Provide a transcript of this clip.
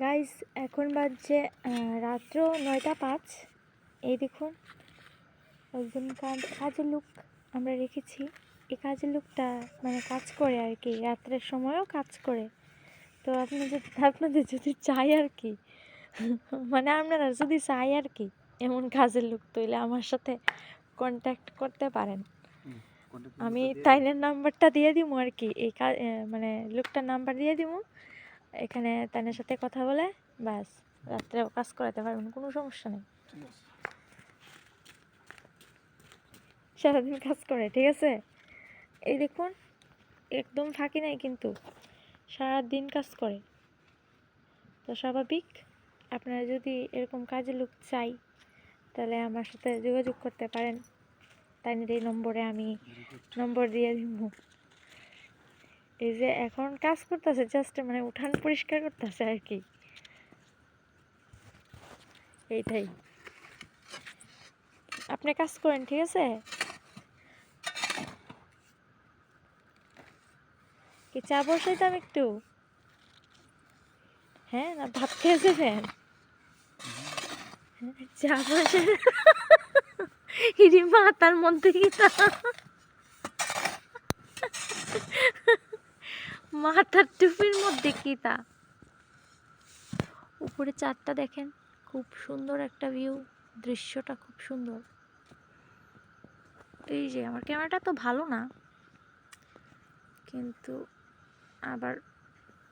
Guys এখন বাজছে রাত্র 9টা 5। এই দেখুন একজন কাজের লোক আমরা রেখেছি। এই কাজের লোকটা মানে কাজ করে আর কি, রাত্রের সময়ও কাজ করে। তো আপনাদের যদি চাই আর কি, মানে আপনারা যদি চাই আর কি এমন কাজের লোক, তৈলে আমার সাথে কন্ট্যাক্ট করতে পারেন। আমি তাইনের নাম্বারটা দিয়ে দিব আর কি, এই মানে লোকটার নাম্বার দিয়ে দিব। এখানে তাদের সাথে কথা বলে বাস রাত্রেও কাজ করাতে পারবেন, কোনো সমস্যা নেই। সারাদিন কাজ করে, ঠিক আছে। এই দেখুন একদম ফাঁকি নাই, কিন্তু সারাদিন কাজ করে। তো স্বাভাবিক, আপনারা যদি এরকম কাজের লোক চাই তাহলে আমার সাথে যোগাযোগ করতে পারেন। তাইনের এই নম্বরে আমি নম্বর দিয়ে দিব। এই যে এখন কাজ করতেছে, জাস্ট মানে উঠান পরিষ্কার করতেছে আর কি, এইটাই। আপনি কাজ করেন, ঠিক আছে। কি চা বসাইতাম একটু? হ্যাঁ, না ভাত খেয়ে যাবেন? চা বসে ইরি মাথার মধ্যে কি মাথার টুপির মধ্যে কি তা? উপরে চাঁদটা দেখেন, খুব সুন্দর একটা ভিউ, দৃশ্যটা খুব সুন্দর। এই যে আমার ক্যামেরাটা তো ভালো না, কিন্তু আবার